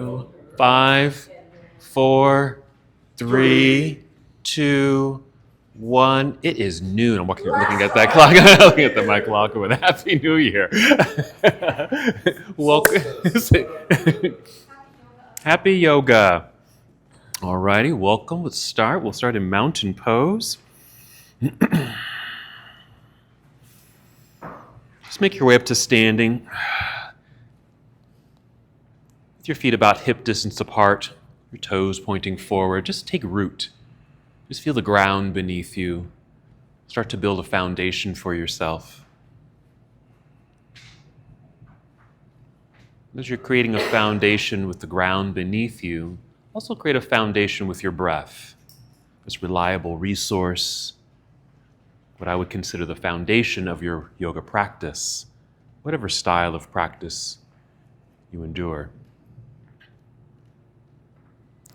Go. 5, 4, 3, 2, 1. It is noon. I'm looking at that clock. Looking at my clock with Happy New Year. Welcome. Happy yoga. Alrighty, welcome. Let's start. We'll start in mountain pose. Just make your way up to standing. With your feet about hip distance apart, your toes pointing forward, just take root. Just feel the ground beneath you. Start to build a foundation for yourself. As you're creating a foundation with the ground beneath you, also create a foundation with your breath. This reliable resource, what I would consider the foundation of your yoga practice, whatever style of practice you endure.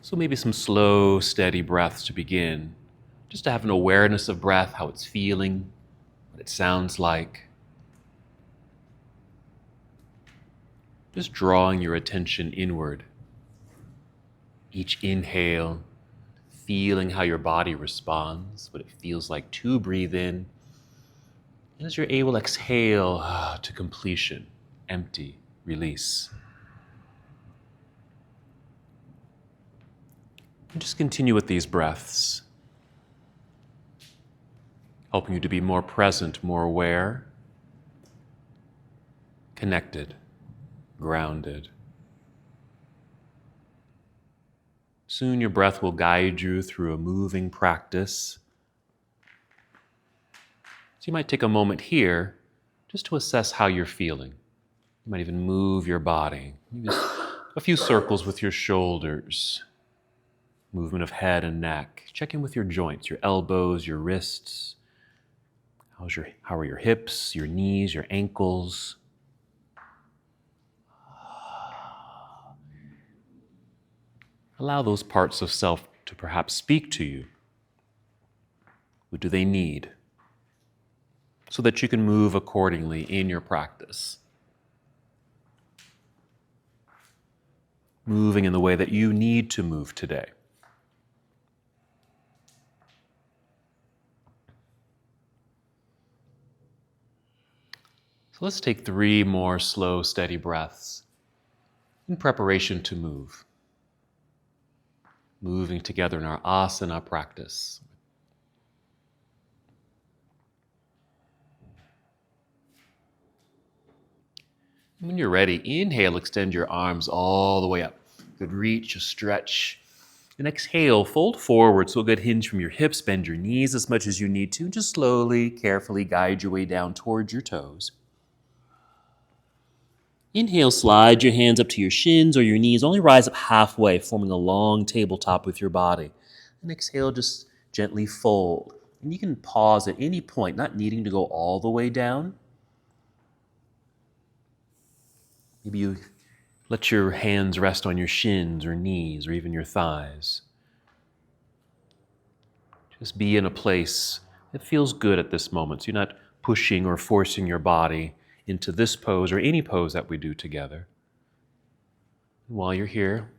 So maybe some slow, steady breaths to begin, just to have an awareness of breath, how it's feeling, what it sounds like. Just drawing your attention inward. Each inhale, feeling how your body responds, what it feels like to breathe in. And as you're able, exhale to completion, empty, release. And just continue with these breaths, helping you to be more present, more aware, connected, grounded. Soon your breath will guide you through a moving practice. So you might take a moment here just to assess how you're feeling. You might even move your body. Just a few circles with your shoulders. Movement of head and neck. Check in with your joints, your elbows, your wrists. How are your hips, your knees, your ankles? Allow those parts of self to perhaps speak to you. What do they need? So that you can move accordingly in your practice. Moving in the way that you need to move today. So let's take 3 more slow, steady breaths in preparation to move. Moving together in our asana practice. When you're ready, inhale, extend your arms all the way up. Good reach, a stretch. And exhale, fold forward, so a good hinge from your hips. Bend your knees as much as you need to. Just slowly, carefully guide your way down towards your toes. Inhale, slide your hands up to your shins or your knees. Only rise up halfway, forming a long tabletop with your body. And exhale, just gently fold. And you can pause at any point, not needing to go all the way down. Maybe you let your hands rest on your shins or knees or even your thighs. Just be in a place that feels good at this moment. So you're not pushing or forcing your body into this pose or any pose that we do together. While you're here,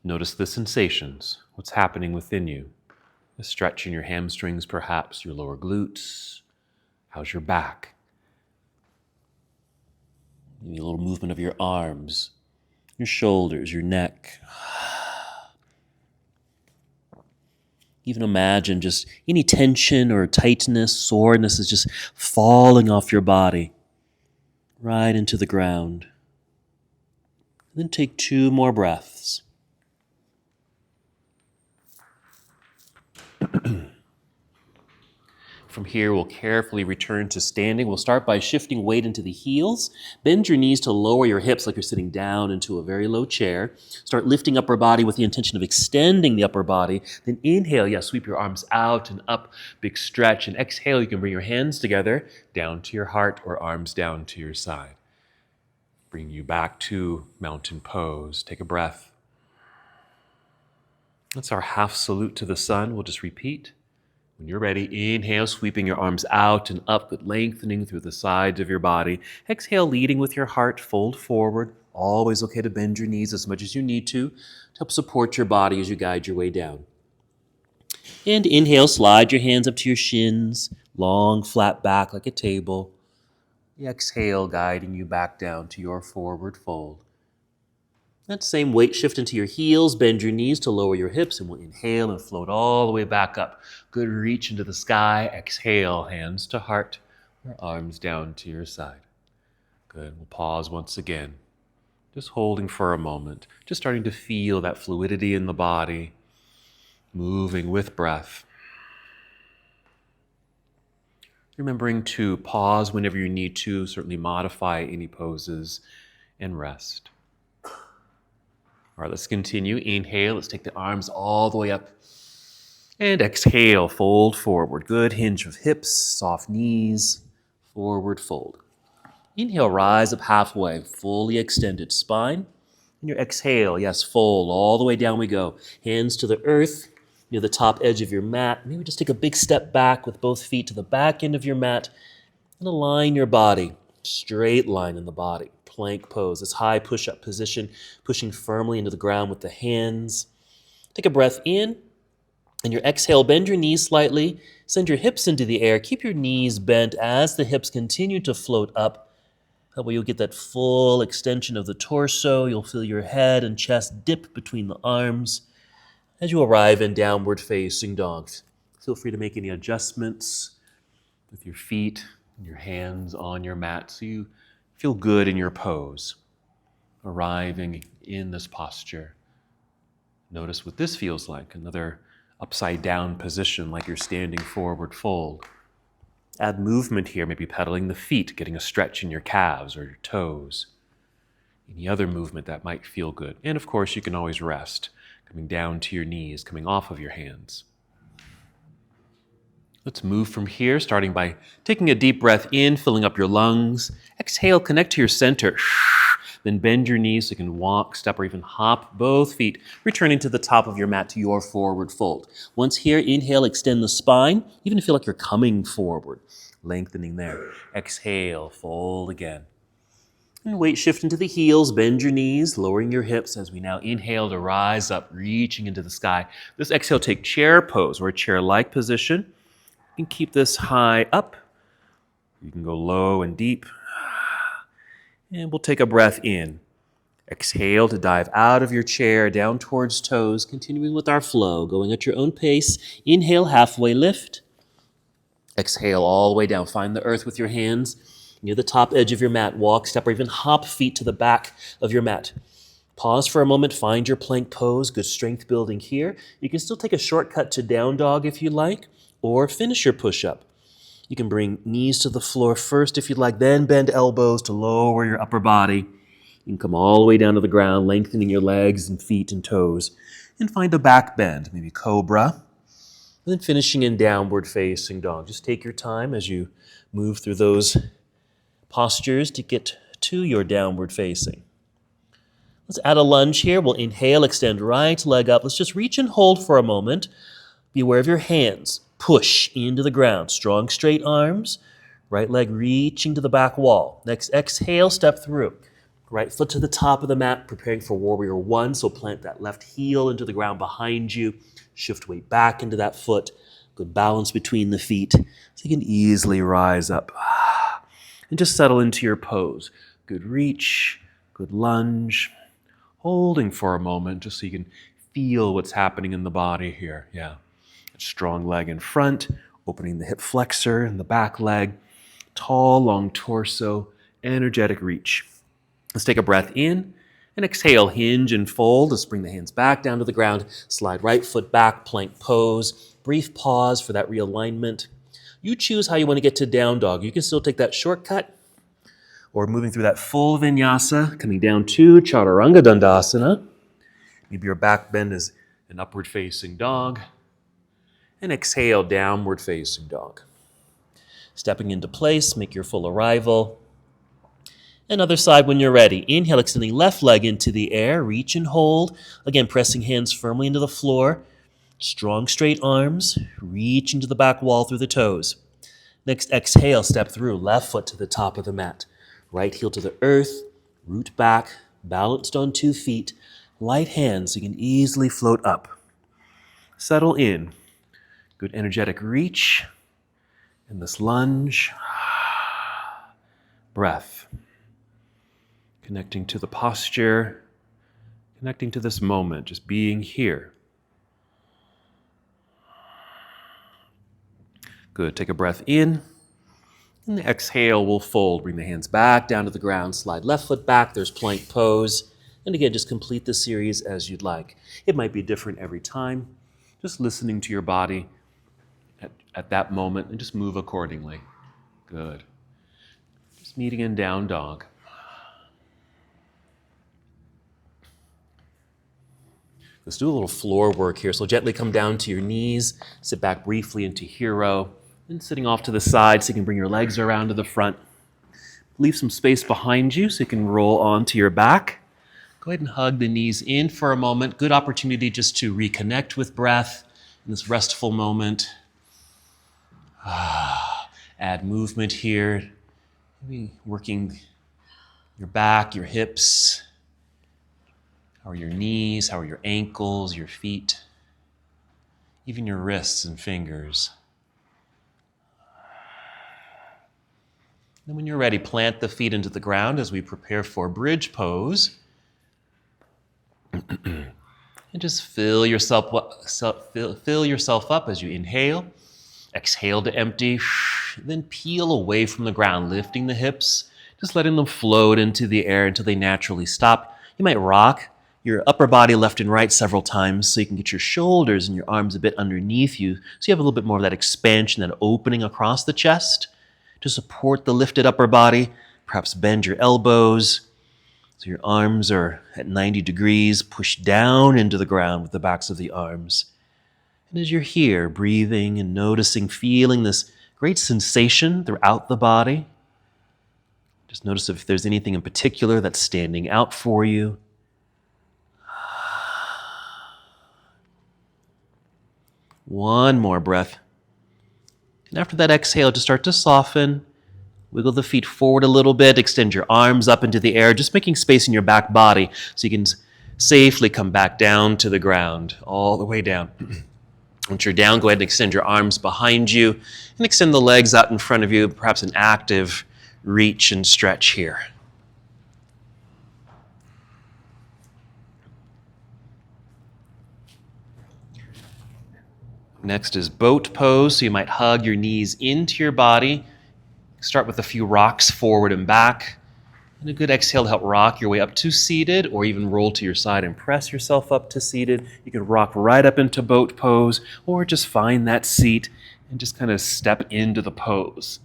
notice the sensations, what's happening within you. The stretch in your hamstrings, perhaps your lower glutes. How's your back? Maybe a little movement of your arms, your shoulders, your neck. Even imagine just any tension or tightness, soreness is just falling off your body. Right into the ground. Then take 2 more breaths. From here, we'll carefully return to standing. We'll start by shifting weight into the heels. Bend your knees to lower your hips like you're sitting down into a very low chair. Start lifting upper body with the intention of extending the upper body. Then inhale, sweep your arms out and up, big stretch. And exhale, you can bring your hands together, down to your heart or arms down to your side. Bring you back to mountain pose. Take a breath. That's our half salute to the sun. We'll just repeat. When you're ready, inhale, sweeping your arms out and up, but lengthening through the sides of your body. Exhale, leading with your heart, fold forward, Always okay to bend your knees as much as you need to help support your body as you guide your way down. And inhale, slide your hands up to your shins, long, flat back like a table. Exhale, guiding you back down to your forward fold. That same weight shift into your heels, bend your knees to lower your hips, and we'll inhale and float all the way back up. Good reach into the sky. Exhale, hands to heart, your arms down to your side. Good, we'll pause once again. Just holding for a moment, just starting to feel that fluidity in the body, moving with breath. Remembering to pause whenever you need to, certainly modify any poses, and rest. All right, let's continue. Inhale, let's take the arms all the way up. And exhale, fold forward. Good hinge of hips, soft knees, forward fold. Inhale, rise up halfway, fully extended spine. And your exhale, yes, fold, all the way down we go. Hands to the earth, near the top edge of your mat. Maybe just take a big step back with both feet to the back end of your mat and align your body. Straight line in the body. Plank pose, this high push-up position, pushing firmly into the ground with the hands. Take a breath in, and your exhale, bend your knees slightly, send your hips into the air, keep your knees bent as the hips continue to float up. That way you'll get that full extension of the torso, you'll feel your head and chest dip between the arms as you arrive in downward facing dog. Feel free to make any adjustments with your feet and your hands on your mat so you feel good in your pose, arriving in this posture. Notice what this feels like, another upside down position like you're standing forward fold. Add movement here, maybe pedaling the feet, getting a stretch in your calves or your toes. Any other movement that might feel good. And of course, you can always rest, coming down to your knees, coming off of your hands. Let's move from here, starting by taking a deep breath in, filling up your lungs. Exhale, connect to your center. Then bend your knees so you can walk, step, or even hop both feet, returning to the top of your mat to your forward fold. Once here, inhale, extend the spine, even feel like you're coming forward, lengthening there. Exhale, fold again. And weight shift into the heels, bend your knees, lowering your hips as we now inhale to rise up, reaching into the sky. This exhale, take chair pose or a chair-like position. You can keep this high up. You can go low and deep. And we'll take a breath in. Exhale to dive out of your chair, down towards toes, continuing with our flow, going at your own pace. Inhale, halfway lift. Exhale all the way down. Find the earth with your hands. Near the top edge of your mat, walk, step, or even hop feet to the back of your mat. Pause for a moment, find your plank pose, good strength building here. You can still take a shortcut to down dog if you like, or finish your push-up. You can bring knees to the floor first if you'd like, then bend elbows to lower your upper body. You can come all the way down to the ground, lengthening your legs and feet and toes, and find a back bend, maybe cobra, and then finishing in downward facing dog. Just take your time as you move through those postures to get to your downward facing. Let's add a lunge here. We'll inhale, extend right leg up. Let's just reach and hold for a moment. Be aware of your hands. Push into the ground. Strong, straight arms. Right leg reaching to the back wall. Next, exhale, step through. Right foot to the top of the mat, preparing for warrior one. So plant that left heel into the ground behind you. Shift weight back into that foot. Good balance between the feet. So you can easily rise up. And just settle into your pose. Good reach, good lunge. Holding for a moment just so you can feel what's happening in the body here. Yeah. Strong leg in front, opening the hip flexor and the back leg. Tall, long torso, energetic reach. Let's take a breath in and exhale, hinge and fold. Let's bring the hands back down to the ground. Slide right foot back, plank pose. Brief pause for that realignment. You choose how you want to get to down dog. You can still take that shortcut or moving through that full vinyasa, coming down to chaturanga dandasana. Maybe your back bend is an upward facing dog. And exhale, downward facing dog. Stepping into place, make your full arrival. And other side when you're ready. Inhale, extending left leg into the air, reach and hold. Again, pressing hands firmly into the floor. Strong, straight arms, reach into the back wall through the toes. Next, exhale, step through, left foot to the top of the mat. Right heel to the earth, root back, Balanced on 2 feet, light hands so you can easily float up. Settle in. Good energetic reach. And this lunge. Breath. Connecting to the posture. Connecting to this moment, just being here. Good. Take a breath in. And the exhale will fold. Bring the hands back down to the ground. Slide left foot back. There's plank pose. And again, just complete the series as you'd like. It might be different every time. Just listening to your body at that moment and just move accordingly. Good. Just meeting in down dog. Let's do a little floor work here. So gently come down to your knees, sit back briefly into hero, and sitting off to the side so you can bring your legs around to the front. Leave some space behind you so you can roll onto your back. Go ahead and hug the knees in for a moment. Good opportunity just to reconnect with breath in this restful moment. Add movement here. Maybe working your back, your hips. How are your knees? How are your ankles, your feet? Even your wrists and fingers. Then when you're ready, plant the feet into the ground as we prepare for bridge pose. And just fill yourself up as you inhale. Exhale to empty. Then peel away from the ground, lifting the hips, just letting them float into the air until they naturally stop. You might rock your upper body left and right several times so you can get your shoulders and your arms a bit underneath you so you have a little bit more of that expansion, that opening across the chest to support the lifted upper body. Perhaps bend your elbows so your arms are at 90 degrees, push down into the ground with the backs of the arms. And as you're here, breathing and noticing, feeling this great sensation throughout the body, just notice if there's anything in particular that's standing out for you. One more breath. And after that exhale, just start to soften. Wiggle the feet forward a little bit. Extend your arms up into the air, just making space in your back body so you can safely come back down to the ground, all the way down. Once you're down, go ahead and extend your arms behind you and extend the legs out in front of you, perhaps an active reach and stretch here. Next is boat pose, so you might hug your knees into your body. Start with a few rocks forward and back. And a good exhale to help rock your way up to seated, or even roll to your side and press yourself up to seated. You can rock right up into boat pose, or just find that seat and just kind of step into the pose.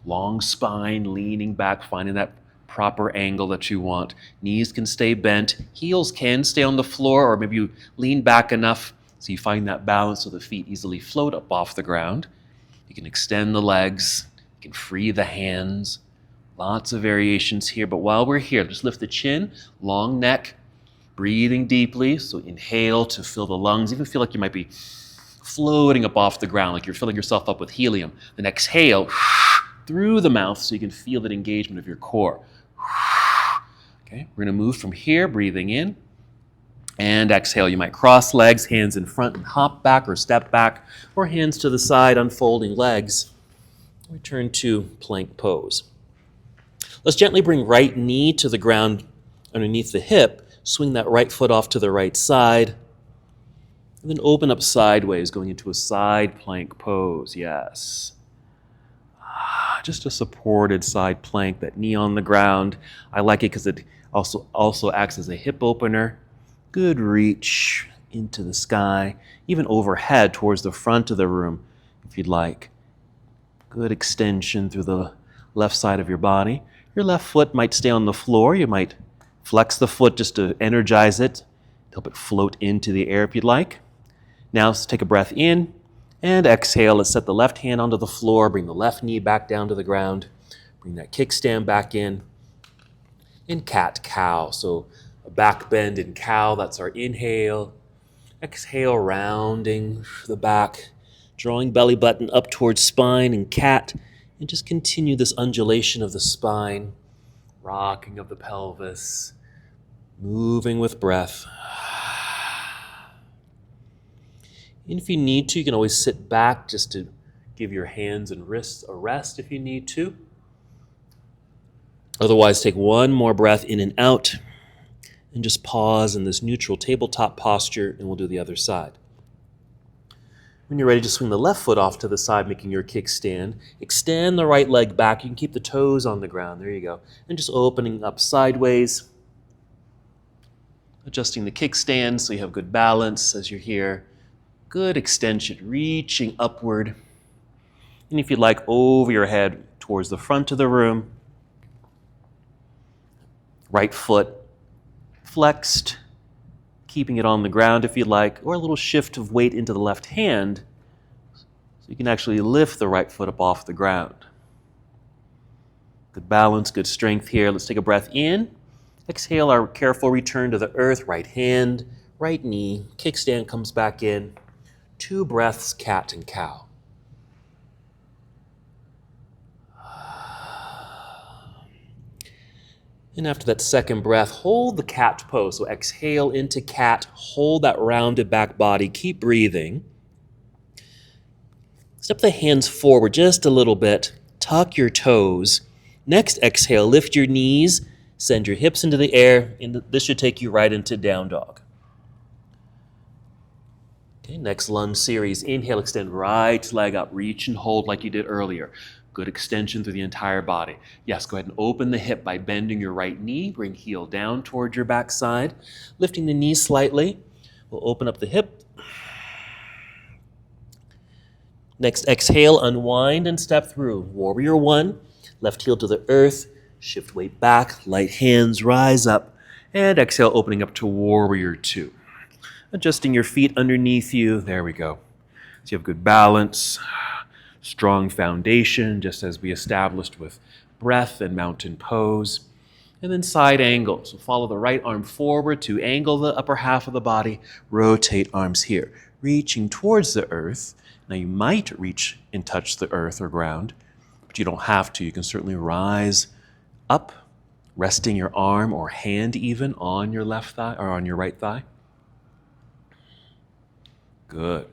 Long spine, leaning back, finding that proper angle that you want. Knees can stay bent. Heels can stay on the floor, or maybe you lean back enough so you find that balance so the feet easily float up off the ground. You can extend the legs. You can free the hands. Lots of variations here, but while we're here, just lift the chin, long neck, breathing deeply. So inhale to fill the lungs. Even feel like you might be floating up off the ground, like you're filling yourself up with helium. Then exhale through the mouth so you can feel that engagement of your core. Okay, we're going to move from here, breathing in. And exhale, you might cross legs, hands in front and hop back or step back, or hands to the side, unfolding legs. Return to plank pose. Let's gently bring right knee to the ground underneath the hip. Swing that right foot off to the right side. And then open up sideways, going into a side plank pose. Yes. Just a supported side plank, that knee on the ground. I like it because it also acts as a hip opener. Good reach into the sky, even overhead towards the front of the room, if you'd like. Good extension through the left side of your body. Your left foot might stay on the floor. You might flex the foot just to energize it, help it float into the air if you'd like. Now let's take a breath in and exhale. Let's set the left hand onto the floor. Bring the left knee back down to the ground. Bring that kickstand back in. And cat-cow. So a back bend in cow, that's our inhale. Exhale, rounding the back, drawing belly button up towards spine and cat. And just continue this undulation of the spine, rocking of the pelvis, Moving with breath. And if you need to, you can always sit back just to give your hands and wrists a rest if you need to. Otherwise, take one more breath in and out and just pause in this neutral tabletop posture, and we'll do the other side. When you're ready to swing the left foot off to the side, making your kickstand, extend the right leg back. You can keep the toes on the ground. There you go. And just opening up sideways. Adjusting the kickstand so you have good balance as you're here. Good extension, reaching upward. And if you'd like, over your head towards the front of the room. Right foot flexed, keeping it on the ground if you'd like, or a little shift of weight into the left hand so you can actually lift the right foot up off the ground. Good balance, good strength here. Let's take a breath in. Exhale our careful return to the earth. Right hand, right knee, kickstand comes back in. 2 breaths, cat and cow. And after that second breath, hold the cat pose. So exhale into cat, hold that rounded back body, keep breathing. Step the hands forward just a little bit, tuck your toes. Next exhale, lift your knees, send your hips into the air, and this should take you right into down dog. Okay, next lunge series. Inhale, extend right leg up, reach and hold like you did earlier. Good extension through the entire body. Yes, go ahead and open the hip by bending your right knee. Bring heel down toward your backside. Lifting the knee slightly. We'll open up the hip. Next, exhale, unwind and step through. Warrior 1. Left heel to the earth. Shift weight back. Light hands rise up. And exhale, opening up to Warrior 2. Adjusting your feet underneath you. There we go. So you have good balance. Strong foundation, just as we established with breath and mountain pose. And then side angle. So follow the right arm forward to angle the upper half of the body. Rotate arms here, reaching towards the earth. Now you might reach and touch the earth or ground, but you don't have to. You can certainly rise up, resting your arm or hand even on your left thigh or on your right thigh. Good.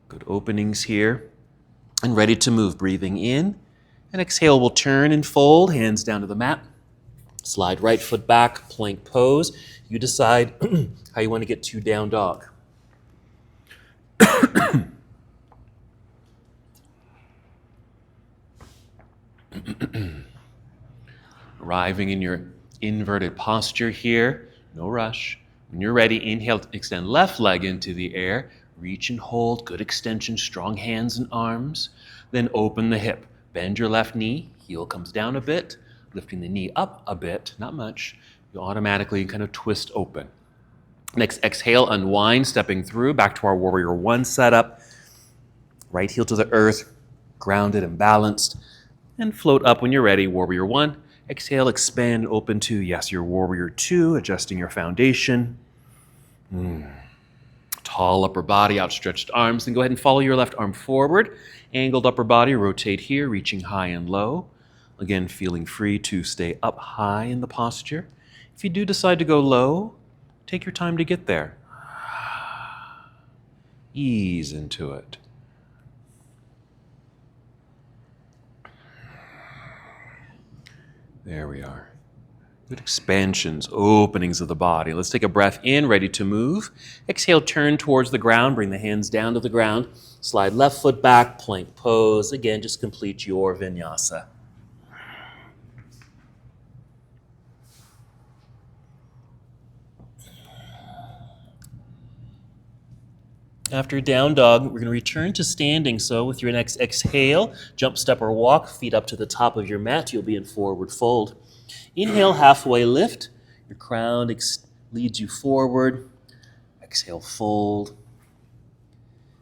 Good openings here. And ready to move, breathing in. And exhale, we'll turn and fold, hands down to the mat. Slide right foot back, plank pose. You decide how you want to get to down dog. Arriving in your inverted posture here, no rush. When you're ready, inhale, extend left leg into the air. Reach and hold, good extension, strong hands and arms. Then open the hip. Bend your left knee, heel comes down a bit, lifting the knee up a bit, not much. You automatically kind of twist open. Next, exhale, unwind, stepping through, back to our Warrior 1 setup. Right heel to the earth, grounded and balanced. And float up when you're ready, Warrior 1. Exhale, expand, open to, yes, your Warrior 2, adjusting your foundation. Tall upper body, outstretched arms. Then go ahead and follow your left arm forward. Angled upper body, rotate here, reaching high and low. Again, feeling free to stay up high in the posture. If you do decide to go low, take your time to get there. Ease into it. There we are. Good expansions, openings of the body. Let's take a breath in, ready to move. Exhale, turn towards the ground. Bring the hands down to the ground. Slide left foot back, plank pose. Again, just complete your vinyasa. After down dog, we're going to return to standing. So with your next exhale, jump, step, or walk, feet up to the top of your mat. You'll be in forward fold. Inhale, halfway lift. Your crown leads you forward. Exhale, fold.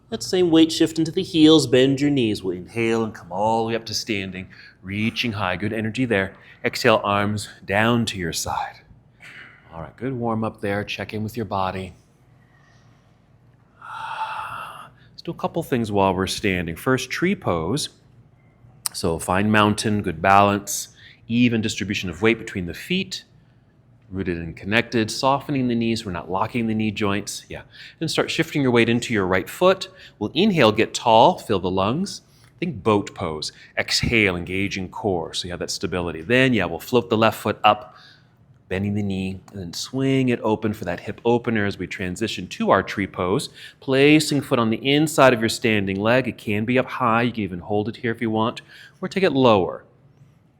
That same weight shift into the heels. Bend your knees. We'll inhale and come all the way up to standing, reaching high. Good energy there. Exhale, arms down to your side. All right, good warm up there. Check in with your body. Let's do a couple things while we're standing. First, tree pose. So find mountain, good balance. Even distribution of weight between the feet. Rooted and connected, softening the knees. We're not locking the knee joints. Yeah. And start shifting your weight into your right foot. We'll inhale, get tall, fill the lungs. Think boat pose. Exhale, engaging core, so you have that stability. Then, yeah, we'll float the left foot up, bending the knee, and then swing it open for that hip opener as we transition to our tree pose. Placing foot on the inside of your standing leg. It can be up high. You can even hold it here if you want, or take it lower.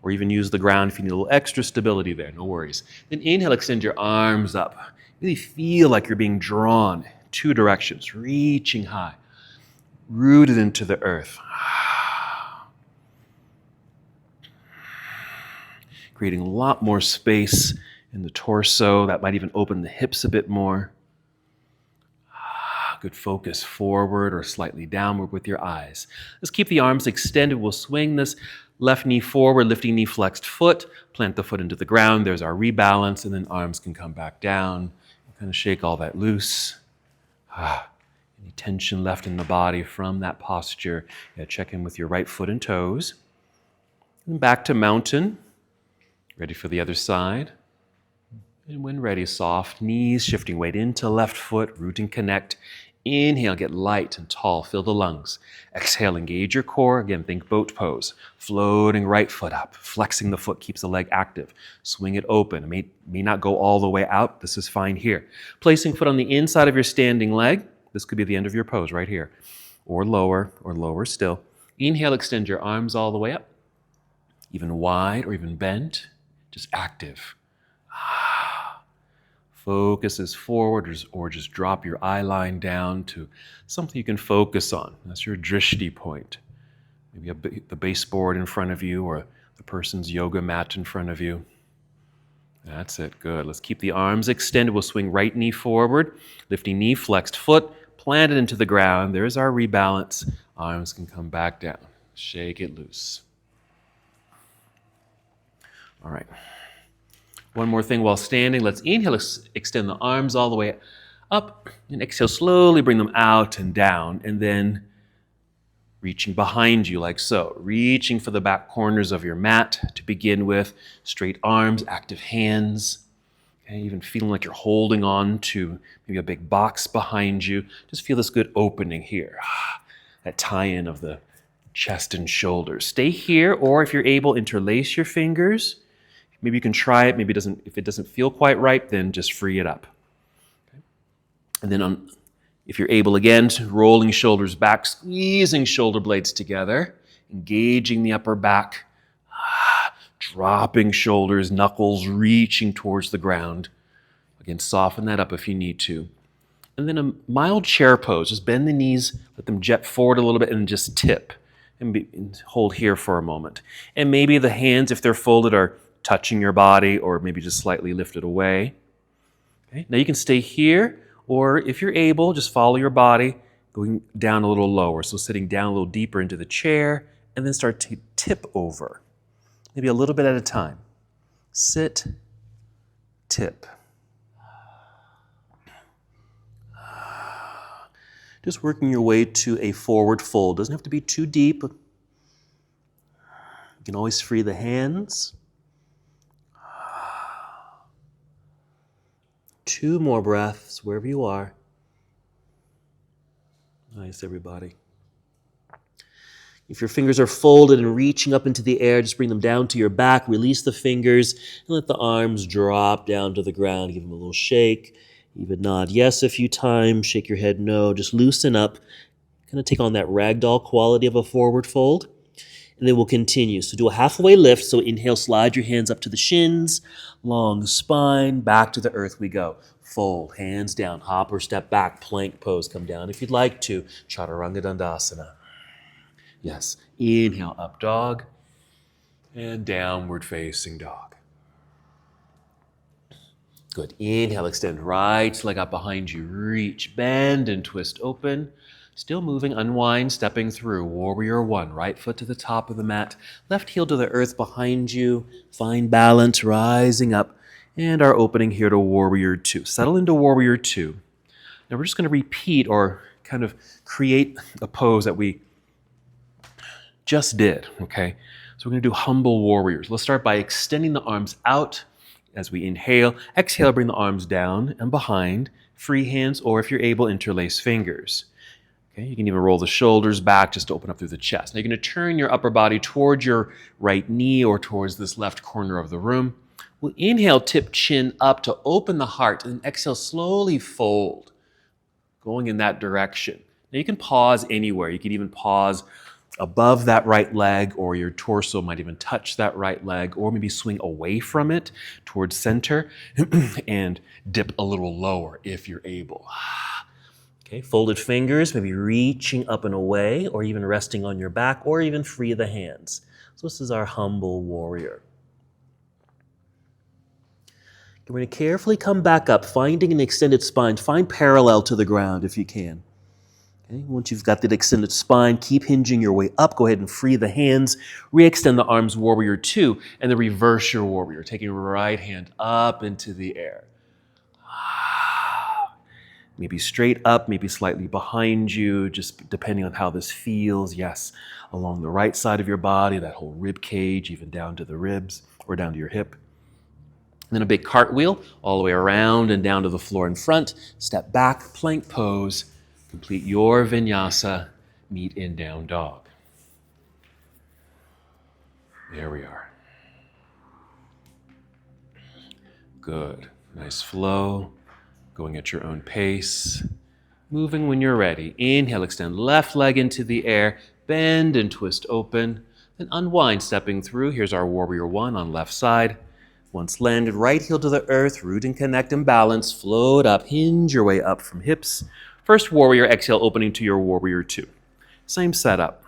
Or even use the ground if you need a little extra stability there, no worries. Then inhale, extend your arms up. Really feel like you're being drawn two directions, reaching high, rooted into the earth. Creating a lot more space in the torso. That might even open the hips a bit more. Good focus forward or slightly downward with your eyes. Let's keep the arms extended. We'll swing this left knee forward, lifting knee flexed foot, plant the foot into the ground. There's our rebalance, and then arms can come back down. Kind of shake all that loose. Any tension left in the body from that posture. Yeah, check in with your right foot and toes. And back to mountain. Ready for the other side. And when ready, soft knees, shifting weight into left foot, root and connect. Inhale, get light and tall, fill the lungs. Exhale, engage your core. Again, think boat pose. Floating right foot up, flexing the foot, keeps the leg active. Swing it open. It may not go all the way out. This is fine here. Placing foot on the inside of your standing leg. This could be the end of your pose right here. Or lower still. Inhale, extend your arms all the way up. Even wide or even bent. Just active. Focus is forward or just drop your eye line down to something you can focus on. That's your drishti point. Maybe the baseboard in front of you or the person's yoga mat in front of you. That's it. Good. Let's keep the arms extended. We'll swing right knee forward, lifting knee, flexed foot, planted into the ground. There's our rebalance. Arms can come back down. Shake it loose. All right. One more thing while standing. Let's inhale, extend the arms all the way up, and exhale, slowly bring them out and down, and then reaching behind you like so. Reaching for the back corners of your mat to begin with. Straight arms, active hands. Okay, even feeling like you're holding on to maybe a big box behind you. Just feel this good opening here. That tie-in of the chest and shoulders. Stay here, or if you're able, interlace your fingers. Maybe you can try it. Maybe if it doesn't feel quite right, then just free it up. Okay. And then if you're able again, rolling shoulders back, squeezing shoulder blades together, engaging the upper back, dropping shoulders, knuckles reaching towards the ground. Again, soften that up if you need to. And then a mild chair pose. Just bend the knees, let them jet forward a little bit, and just tip. And hold here for a moment. And maybe the hands, if they're folded, are touching your body or maybe just slightly lifted away. Okay. Now you can stay here, or if you're able, just follow your body going down a little lower. So sitting down a little deeper into the chair and then start to tip over. Maybe a little bit at a time. Sit, tip. Just working your way to a forward fold. Doesn't have to be too deep. You can always free the hands. 2 more breaths, wherever you are. Nice, everybody. If your fingers are folded and reaching up into the air, just bring them down to your back. Release the fingers and let the arms drop down to the ground. Give them a little shake. Even nod yes a few times. Shake your head no. Just loosen up. Kind of take on that ragdoll quality of a forward fold. And then we'll continue. So do a halfway lift. So inhale, slide your hands up to the shins. Long spine, back to the earth we go. Fold, hands down, hop or step back, plank pose. Come down if you'd like to. Chaturanga Dandasana. Yes, inhale, up dog. And downward facing dog. Good. Inhale, extend right leg up behind you. Reach, bend, and twist open. Still moving, unwind, stepping through. Warrior 1, right foot to the top of the mat. Left heel to the earth behind you. Find balance, rising up. And our opening here to Warrior 2. Settle into Warrior 2. Now we're just going to repeat or kind of create a pose that we just did, okay? So we're going to do humble warriors. Let's start by extending the arms out As we inhale, exhale, bring the arms down and behind, free hands, or if you're able, interlace fingers. Okay, you can even roll the shoulders back just to open up through the chest. Now you're going to turn your upper body towards your right knee or towards this left corner of the room. We'll inhale, tip chin up to open the heart, and exhale, slowly fold, going in that direction. Now you can pause anywhere. You can even pause above that right leg, or your torso might even touch that right leg, or maybe swing away from it towards center and dip a little lower if you're able. Okay, folded fingers, maybe reaching up and away, or even resting on your back, or even free the hands. So this is our humble warrior. We're going to carefully come back up, finding an extended spine. Find parallel to the ground if you can. Okay, once you've got that extended spine, keep hinging your way up. Go ahead and free the hands. Re-extend the arms, warrior two, and then reverse your warrior, taking your right hand up into the air. Maybe straight up, maybe slightly behind you, just depending on how this feels. Yes, along the right side of your body, that whole rib cage, even down to the ribs or down to your hip. And then a big cartwheel all the way around and down to the floor in front. Step back, plank pose. Complete your vinyasa, meet in down dog. There we are. Good. Nice flow. Going at your own pace. Moving when you're ready. Inhale, extend left leg into the air. Bend and twist open. Then unwind, stepping through. Here's our warrior one on left side. Once landed, right heel to the earth. Root and connect and balance. Float up. Hinge your way up from hips. First warrior, exhale, opening to your warrior two. Same setup.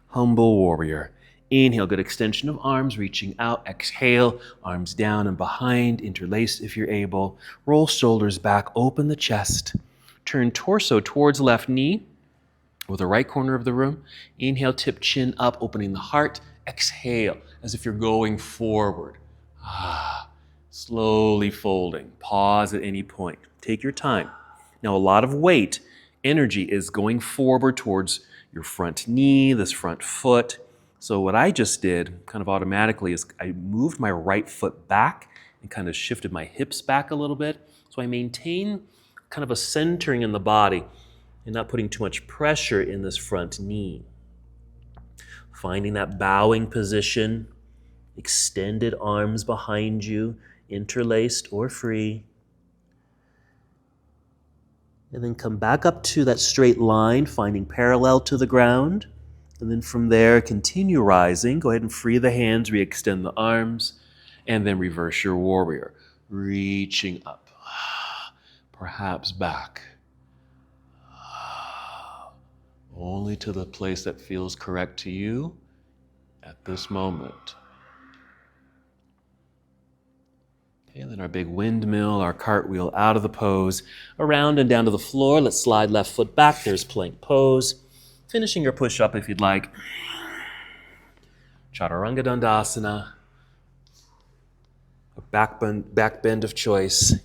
Humble warrior. Inhale, good extension of arms, reaching out. Exhale, arms down and behind, interlaced if you're able. Roll shoulders back, open the chest. Turn torso towards left knee or the right corner of the room. Inhale, tip chin up, opening the heart. Exhale, as if you're going forward. Slowly folding. Pause at any point. Take your time. Now, a lot of weight, energy is going forward towards your front knee, this front foot. So what I just did kind of automatically is I moved my right foot back and kind of shifted my hips back a little bit. So I maintain kind of a centering in the body and not putting too much pressure in this front knee. Finding that bowing position, extended arms behind you, interlaced or free. And then come back up to that straight line, finding parallel to the ground. And then from there, continue rising. Go ahead and free the hands, re-extend the arms, and then reverse your warrior. Reaching up, perhaps back. Only to the place that feels correct to you at this moment. Okay, and then our big windmill, our cartwheel out of the pose, around and down to the floor. Let's slide left foot back. There's plank pose. Finishing your push-up if you'd like. Chaturanga Dandasana. A back bend of choice.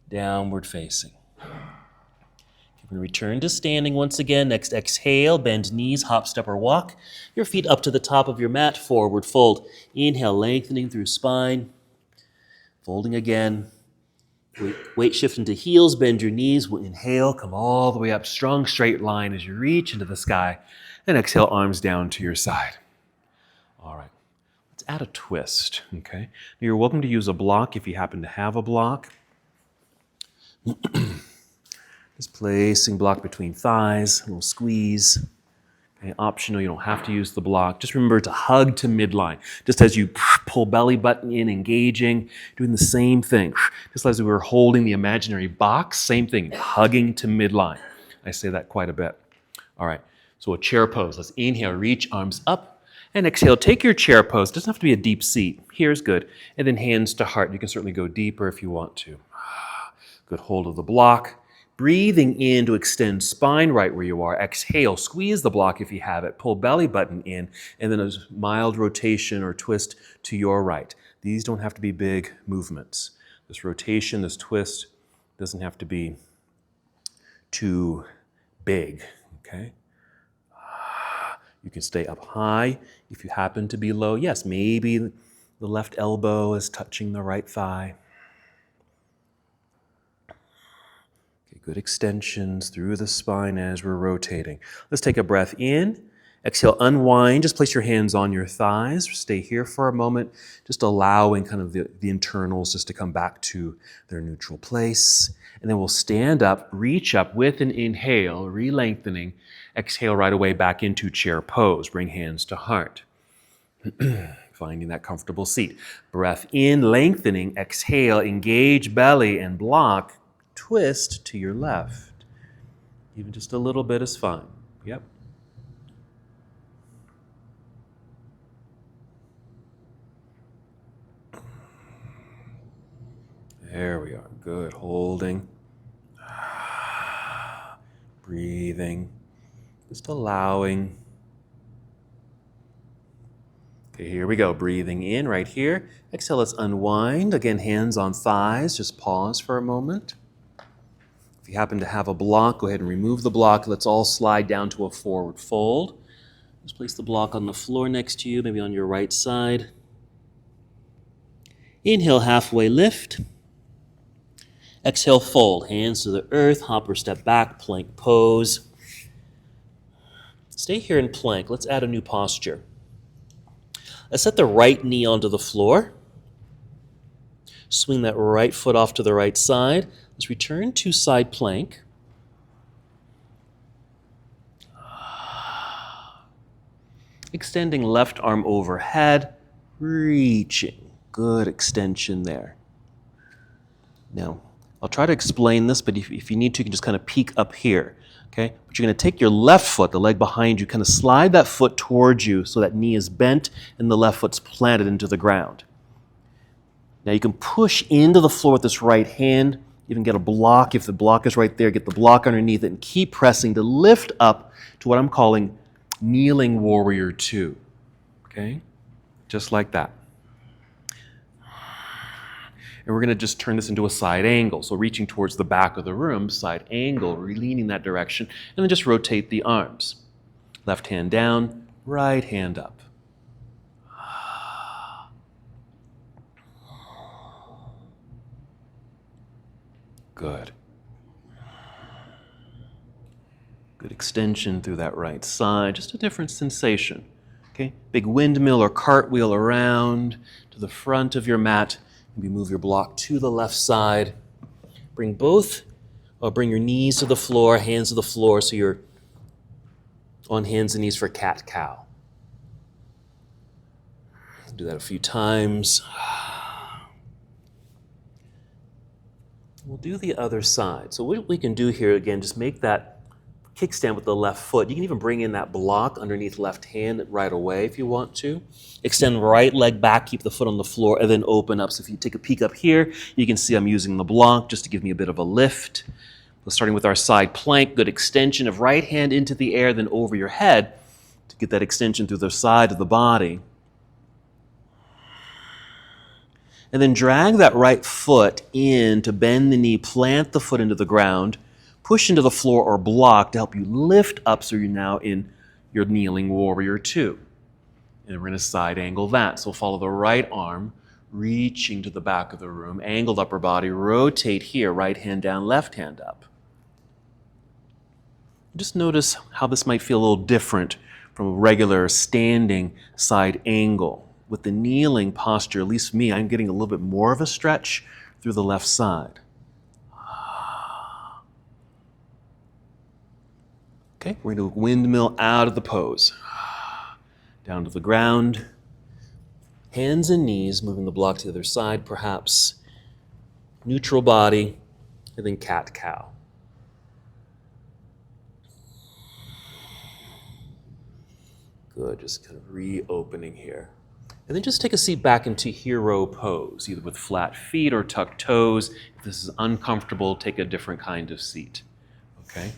Downward facing. You're going to return to standing once again. Next exhale, bend knees, hop, step, or walk. Your feet up to the top of your mat, forward fold. Inhale, lengthening through spine. Folding again. Weight shift into heels, bend your knees. We'll inhale, come all the way up, strong straight line as you reach into the sky. And exhale, arms down to your side. All right, let's add a twist, okay? Now you're welcome to use a block if you happen to have a block. Just placing block between thighs, a little squeeze. Okay, optional, you don't have to use the block. Just remember to hug to midline. Just as you pull belly button in, engaging, doing the same thing. Just as we were holding the imaginary box, same thing, hugging to midline. I say that quite a bit. All right, so a chair pose. Let's inhale, reach, arms up, and exhale. Take your chair pose. It doesn't have to be a deep seat. Here's good. And then hands to heart. You can certainly go deeper if you want to. Good hold of the block. Breathing in to extend spine right where you are. Exhale, squeeze the block if you have it. Pull belly button in, and then a mild rotation or twist to your right. These don't have to be big movements. This rotation, this twist, doesn't have to be too big, okay? You can stay up high if you happen to be low. Yes, maybe The left elbow is touching the right thigh. Okay, good extensions through the spine as we're rotating. Let's take a breath in. Exhale, unwind. Just place your hands on your thighs. Stay here for a moment, just allowing kind of the internals just to come back to their neutral place. And then we'll stand up, reach up with an inhale, re-lengthening. Exhale right away back into chair pose. Bring hands to heart. Finding that comfortable seat. Breath in, lengthening. Exhale, engage belly and block. Twist to your left. Even just a little bit is fine. Yep. There we are. Good. Holding. Breathing. Just allowing. Okay, here we go. Breathing in right here. Exhale, let's unwind. Again, hands on thighs. Just pause for a moment. If you happen to have a block, go ahead and remove the block. Let's all slide down to a forward fold. Just place the block on the floor next to you, maybe on your right side. Inhale, halfway lift. Exhale, fold. Hands to the earth, hop or step back, plank pose. Stay here in plank. Let's add a new posture. Let's set the right knee onto the floor. Swing that right foot off to the right side. Let's return to side plank. Extending left arm overhead, reaching. Good extension there. Now, I'll try to explain this, but if you need to, you can just kind of peek up here, okay? But you're going to take your left foot, the leg behind you, kind of slide that foot towards you so that knee is bent and the left foot's planted into the ground. Now you can push into the floor with this right hand, even get a block. If the block is right there, get the block underneath it and keep pressing to lift up to what I'm calling kneeling warrior 2, okay? Just like that. And we're going to just turn this into a side angle. So reaching towards the back of the room, side angle, leaning that direction, and then just rotate the arms. Left hand down, right hand up. Good. Good extension through that right side, just a different sensation. Okay, big windmill or cartwheel around to the front of your mat. Maybe move your block to the left side. Bring your knees to the floor, hands to the floor, so you're on hands and knees for cat-cow. Do that a few times. We'll do the other side. So what we can do here, again, just make that kickstand with the left foot. You can even bring in that block underneath left hand right away if you want to. Extend right leg back, keep the foot on the floor, and then open up. So if you take a peek up here, you can see I'm using the block just to give me a bit of a lift. We're starting with our side plank, good extension of right hand into the air, then over your head to get that extension through the side of the body. And then drag that right foot in to bend the knee, plant the foot into the ground, push into the floor or block to help you lift up so you're now in your kneeling warrior 2. And we're going to side angle that. So follow the right arm, reaching to the back of the room, angled upper body, rotate here, right hand down, left hand up. Just notice how this might feel a little different from a regular standing side angle. With the kneeling posture, at least for me, I'm getting a little bit more of a stretch through the left side. Okay, we're going to windmill out of the pose. Down to the ground. Hands and knees, moving the block to the other side, perhaps. Neutral body, and then cat-cow. Good, just kind of reopening here. And then just take a seat back into hero pose, either with flat feet or tucked toes. If this is uncomfortable, take a different kind of seat, okay?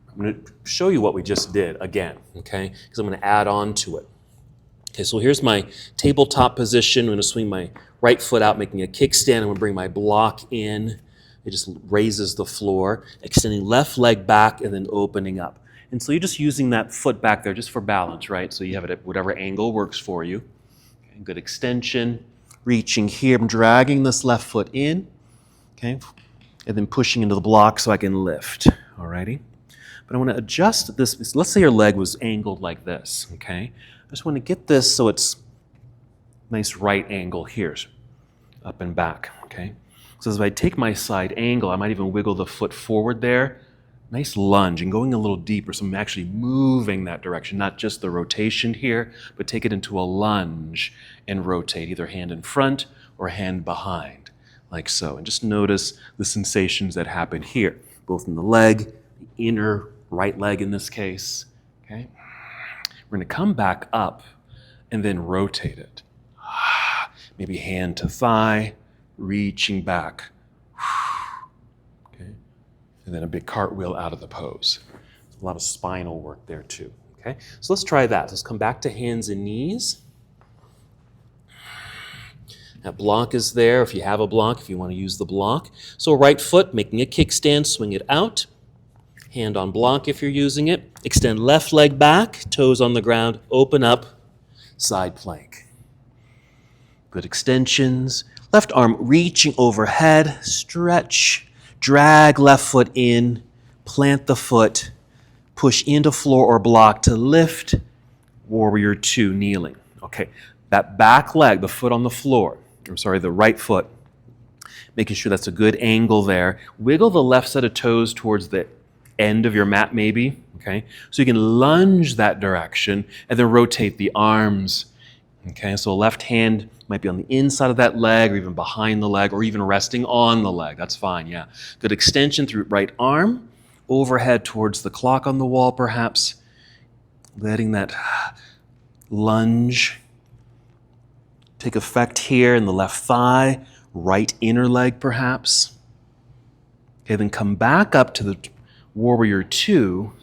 I'm going to show you what we just did again, okay? Because I'm going to add on to it. Okay, so here's my tabletop position. I'm going to swing my right foot out, making a kickstand. I'm going to bring my block in. It just raises the floor, extending left leg back and then opening up. And so you're just using that foot back there just for balance, right? So you have it at whatever angle works for you. Good extension. Reaching here, I'm dragging this left foot in, okay? And then pushing into the block so I can lift, alrighty? But I want to adjust this. Let's say your leg was angled like this, okay? I just want to get this so it's nice right angle here, up and back, okay? So as I take my side angle, I might even wiggle the foot forward there. Nice lunge and going a little deeper, so I'm actually moving that direction, not just the rotation here, but take it into a lunge and rotate, either hand in front or hand behind, like so. And just notice the sensations that happen here, both in the leg, the inner right leg in this case, okay? We're gonna come back up and then rotate it. Maybe hand to thigh, reaching back. Okay? And then a big cartwheel out of the pose. A lot of spinal work there too. Okay? So let's try that. Let's come back to hands and knees. That block is there if you have a block, if you want to use the block. So right foot, making a kickstand, swing it out. Hand on block if you're using it. Extend left leg back, toes on the ground, open up, side plank. Good extensions. Left arm reaching overhead, stretch, drag left foot in, plant the foot, push into floor or block to lift, warrior two, kneeling. Okay, that back leg, the foot on the floor, the right foot, making sure that's a good angle there. Wiggle the left set of toes towards the end of your mat maybe, okay? So you can lunge that direction and then rotate the arms. Okay, so left hand might be on the inside of that leg or even behind the leg or even resting on the leg. That's fine, yeah. Good extension through right arm, overhead towards the clock on the wall perhaps. Letting that lunge take effect here in the left thigh, right inner leg perhaps. Okay, then come back up to the warrior two,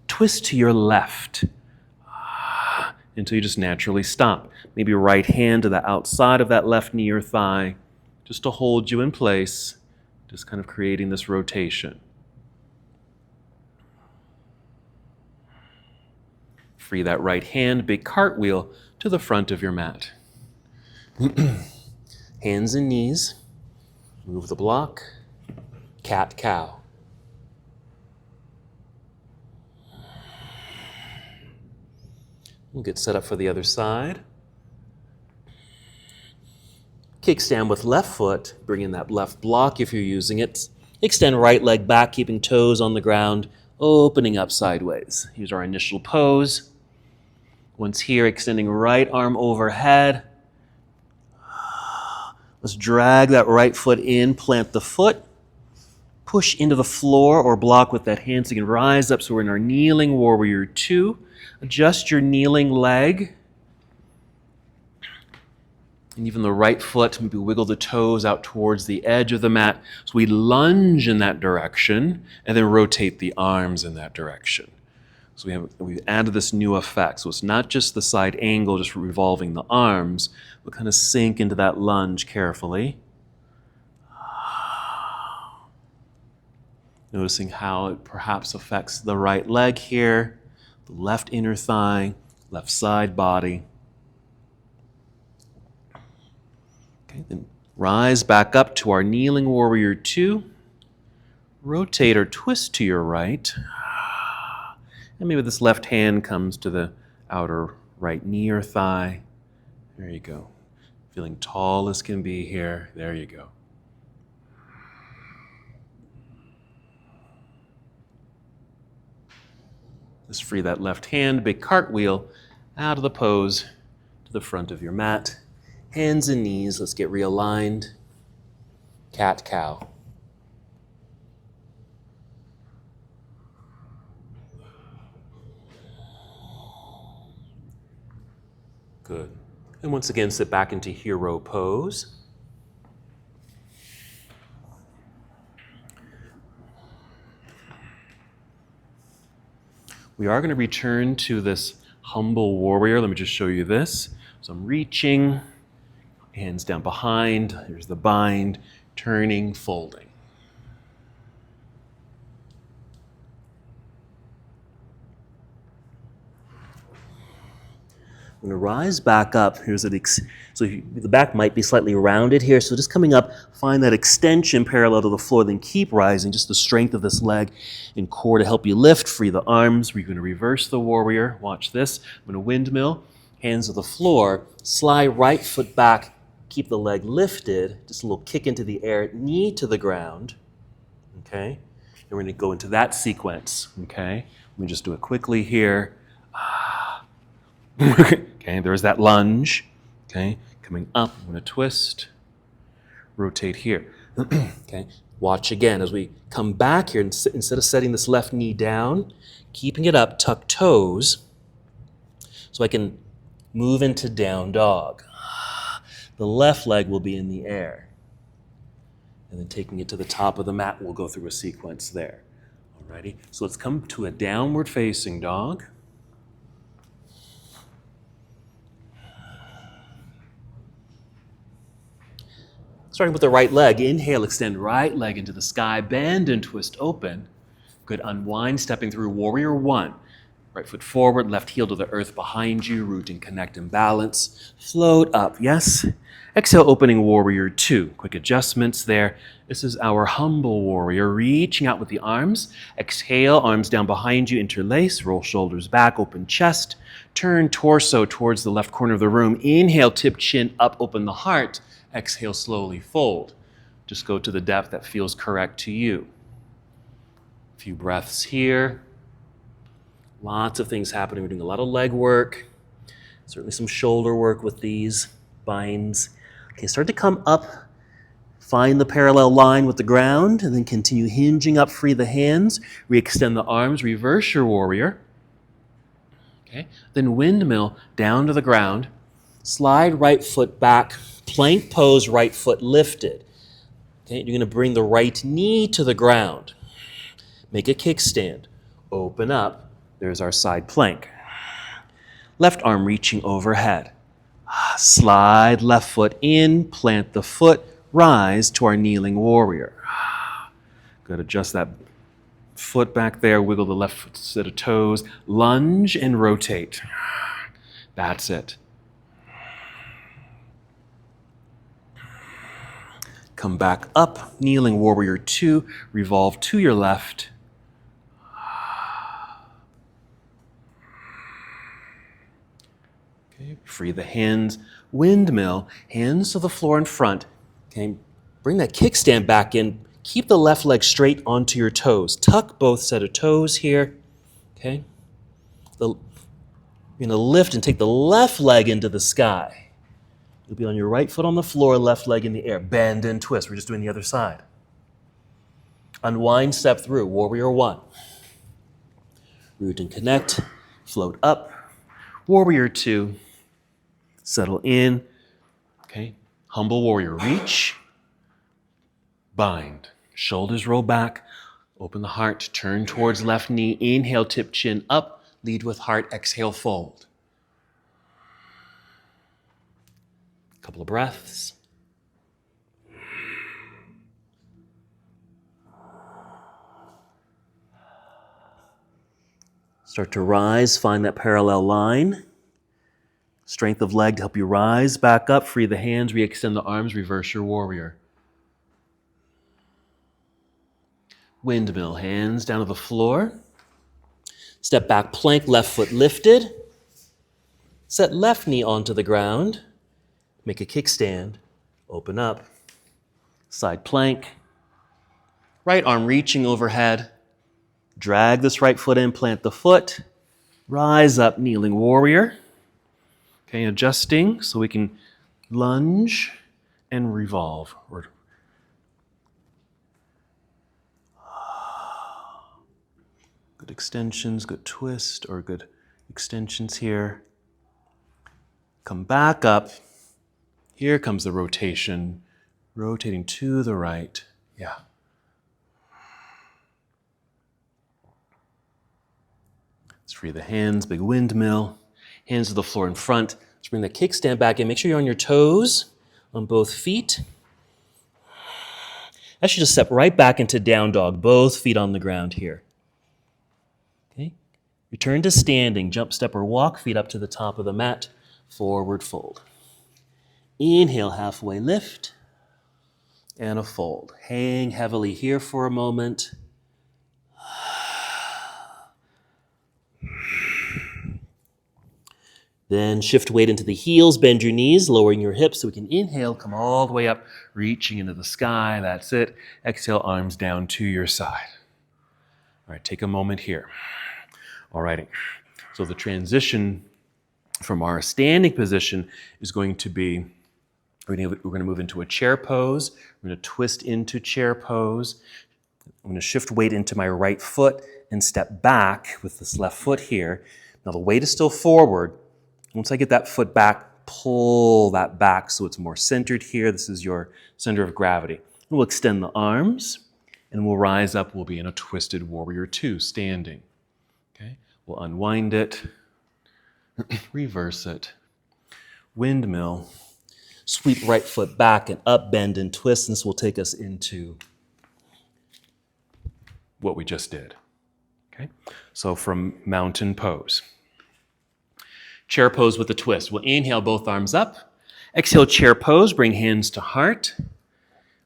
twist to your left. Until you just naturally stop. Maybe right hand to the outside of that left knee or thigh, just to hold you in place, just kind of creating this rotation. Free that right hand, big cartwheel to the front of your mat. Hands and knees, move the block, cat, cow. We'll get set up for the other side. Kickstand with left foot, bring in that left block if you're using it. Extend right leg back, keeping toes on the ground, opening up sideways. Here's our initial pose. Once here, extending right arm overhead. Let's drag that right foot in, plant the foot. Push into the floor or block with that hand so you can rise up. So we're in our kneeling warrior two. Adjust your kneeling leg. And even the right foot, maybe wiggle the toes out towards the edge of the mat. So we lunge in that direction and then rotate the arms in that direction. So we've added this new effect. So it's not just the side angle, just revolving the arms, but kind of sink into that lunge carefully. Noticing how it perhaps affects the right leg here, the left inner thigh, left side body. Okay, then rise back up to our kneeling warrior two. Rotate or twist to your right. And maybe this left hand comes to the outer right knee or thigh. There you go. Feeling tall as can be here. There you go. Just free that left hand, big cartwheel out of the pose to the front of your mat. Hands and knees, let's get realigned. Cat, cow. Good. And once again, sit back into hero pose. We are going to return to this humble warrior. Let me just show you this. So I'm reaching, hands down behind. Here's the bind, turning, folding. I'm going to rise back up. The back might be slightly rounded here. So just coming up, find that extension parallel to the floor, then keep rising. Just the strength of this leg and core to help you lift. Free the arms. We're going to reverse the warrior. Watch this. I'm going to windmill. Hands to the floor. Slide right foot back. Keep the leg lifted. Just a little kick into the air. Knee to the ground. Okay? And we're going to go into that sequence. Okay? Let me just do it quickly here. Okay, there's that lunge. Okay, coming up, I'm going to twist, rotate here. Okay, watch again as we come back here. Instead of setting this left knee down, keeping it up, tuck toes, so I can move into down dog. The left leg will be in the air. And then taking it to the top of the mat, we'll go through a sequence there. Alrighty, so let's come to a downward facing dog. Starting with the right leg, inhale, extend right leg into the sky, bend and twist open. Good, unwind, stepping through warrior one. Right foot forward, left heel to the earth behind you, root and connect and balance. Float up, yes. Exhale, opening warrior two. Quick adjustments there. This is our humble warrior, reaching out with the arms. Exhale, arms down behind you, interlace, roll shoulders back, open chest. Turn torso towards the left corner of the room. Inhale, tip chin up, open the heart. Exhale, slowly fold. Just go to the depth that feels correct to you. A few breaths here. Lots of things happening. We're doing a lot of leg work. Certainly some shoulder work with these binds. Okay, start to come up. Find the parallel line with the ground, and then continue hinging up. Free the hands. Re-extend the arms. Reverse your warrior. Okay, then windmill down to the ground. Slide right foot back. Plank pose, right foot lifted. Okay, you're going to bring the right knee to the ground. Make a kickstand. Open up. There's our side plank. Left arm reaching overhead. Slide left foot in, plant the foot, rise to our kneeling warrior. Good, adjust that foot back there, wiggle the left set of toes, lunge and rotate. That's it. Come back up, kneeling warrior two, revolve to your left. Okay, free the hands, windmill, hands to the floor in front. Okay, bring that kickstand back in, keep the left leg straight onto your toes. Tuck both set of toes here, okay? You're gonna lift and take the left leg into the sky. You'll be on your right foot on the floor, left leg in the air. Bend and twist. We're just doing the other side. Unwind, step through. Warrior one. Root and connect. Float up. Warrior two. Settle in. Okay. Humble warrior. Reach. Bind. Shoulders roll back. Open the heart. Turn towards left knee. Inhale, tip chin up. Lead with heart. Exhale, fold. Couple of breaths. Start to rise, find that parallel line. Strength of leg to help you rise back up. Free the hands, re-extend the arms, reverse your warrior. Windmill, hands down to the floor. Step back, plank, left foot lifted. Set left knee onto the ground. Make a kickstand, open up, side plank, right arm reaching overhead, drag this right foot in, plant the foot, rise up, kneeling warrior. Okay, adjusting so we can lunge and revolve. Good extensions, good twist, or good extensions here. Come back up. Here comes the rotation, rotating to the right. Yeah. Let's free the hands, big windmill. Hands to the floor in front. Let's bring the kickstand back in. Make sure you're on your toes on both feet. Actually, just step right back into down dog, both feet on the ground here. Okay. Return to standing, jump, step, or walk, feet up to the top of the mat. Forward fold. Inhale, halfway lift, and a fold. Hang heavily here for a moment. Then shift weight into the heels, bend your knees, lowering your hips so we can inhale, come all the way up, reaching into the sky. That's it. Exhale, arms down to your side. All right, take a moment here. All righty. So the transition from our standing position is going to be, we're going to move into a chair pose. We're going to twist into chair pose. I'm going to shift weight into my right foot and step back with this left foot here. Now the weight is still forward. Once I get that foot back, pull that back so it's more centered here. This is your center of gravity. And we'll extend the arms and we'll rise up. We'll be in a twisted warrior two, standing. Okay? We'll unwind it, reverse it, windmill, sweep right foot back and up, bend and twist. And this will take us into what we just did. Okay? So from mountain pose. Chair pose with a twist. We'll inhale, both arms up. Exhale, chair pose, bring hands to heart.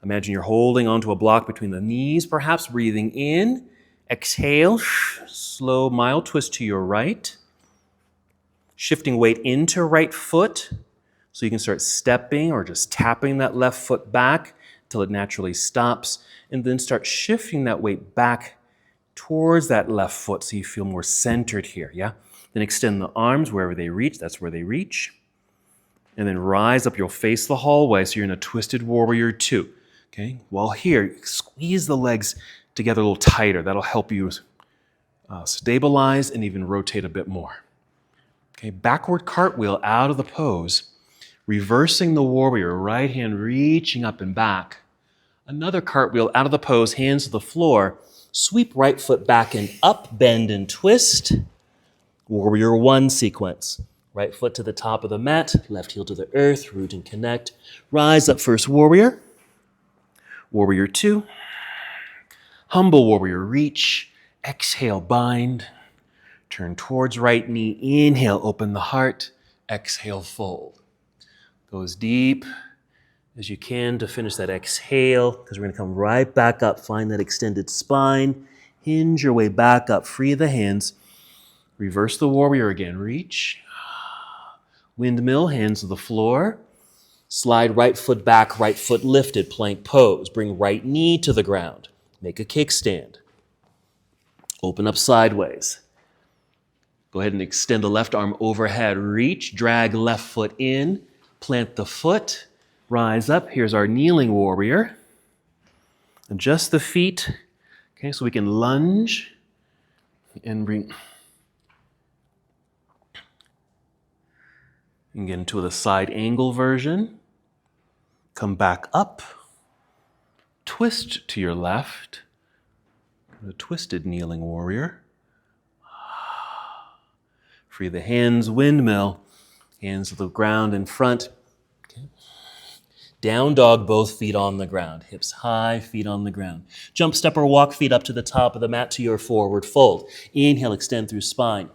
Imagine you're holding onto a block between the knees, perhaps breathing in. Exhale, slow, mild twist to your right. Shifting weight into right foot, so you can start stepping or just tapping that left foot back until it naturally stops. And then start shifting that weight back towards that left foot so you feel more centered here, yeah? Then extend the arms wherever they reach, that's where they reach. And then rise up, you'll face the hallway, so you're in a twisted warrior two. Okay, while here, squeeze the legs together a little tighter. That'll help you stabilize and even rotate a bit more. Okay, backward cartwheel out of the pose, reversing the warrior, right hand reaching up and back. Another cartwheel out of the pose, hands to the floor, sweep right foot back and up, bend and twist. Warrior one sequence. Right foot to the top of the mat, left heel to the earth, root and connect. Rise up, first warrior. Warrior two. Humble warrior, reach. Exhale, bind. Turn towards right knee. Inhale, open the heart. Exhale, fold. Go as deep as you can to finish that exhale, because we're going to come right back up. Find that extended spine. Hinge your way back up. Free the hands. Reverse the warrior again. Reach. Windmill, hands to the floor. Slide right foot back, right foot lifted, plank pose. Bring right knee to the ground. Make a kickstand. Open up sideways. Go ahead and extend the left arm overhead. Reach, drag left foot in, plant the foot, rise up. Here's our kneeling warrior. Adjust the feet, okay, so we can lunge and bring and get into the side angle version. Come back up, twist to your left, the twisted kneeling warrior. Free the hands, windmill, hands to the ground in front. Okay. Down dog, both feet on the ground. Hips high, feet on the ground. Jump, step, or walk feet up to the top of the mat to your forward fold. Inhale, extend through spine.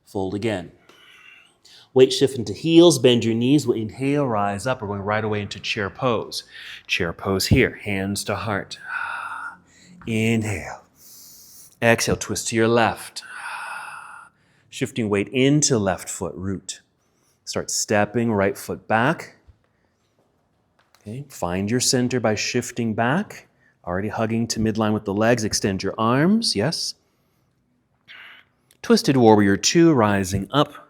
Fold again. Weight shift into heels, bend your knees. We'll inhale, rise up. We're going right away into chair pose. Chair pose here, hands to heart. Inhale. Exhale, twist to your left. Shifting weight into left foot, root. Start stepping right foot back. Okay, find your center by shifting back. Already hugging to midline with the legs. Extend your arms, yes. Twisted warrior two, rising up.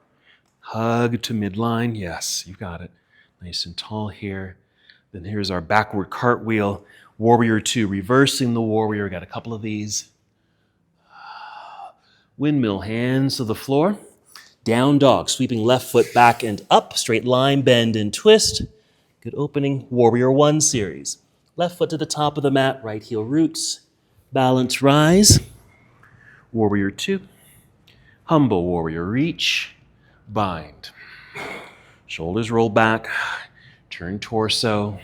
Hug to midline, yes, you got it. Nice and tall here. Then here's our backward cartwheel. Warrior two, reversing the warrior. Got a couple of these. Windmill, hands to the floor. Down dog, sweeping left foot back and up. Straight line, bend and twist. Good opening. Warrior one series. Left foot to the top of the mat. Right heel roots. Balance, rise. Warrior two. Humble warrior, reach. Bind. Shoulders roll back. Turn torso.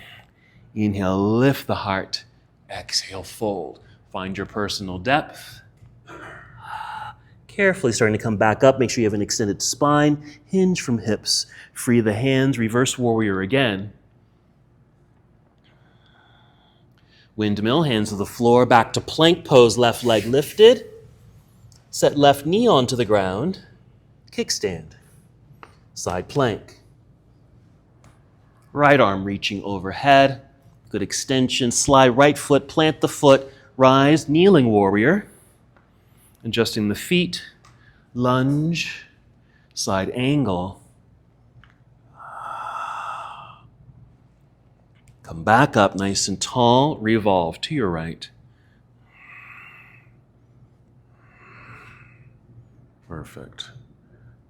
Inhale, lift the heart. Exhale, fold. Find your personal depth. Carefully starting to come back up. Make sure you have an extended spine. Hinge from hips. Free the hands. Reverse warrior again. Windmill, hands to the floor. Back to plank pose. Left leg lifted. Set left knee onto the ground. Kickstand. Side plank. Right arm reaching overhead. Good extension. Slide right foot. Plant the foot. Rise. Kneeling warrior. Adjusting the feet. Lunge. Side angle. Come back up nice and tall. Revolve to your right. Perfect.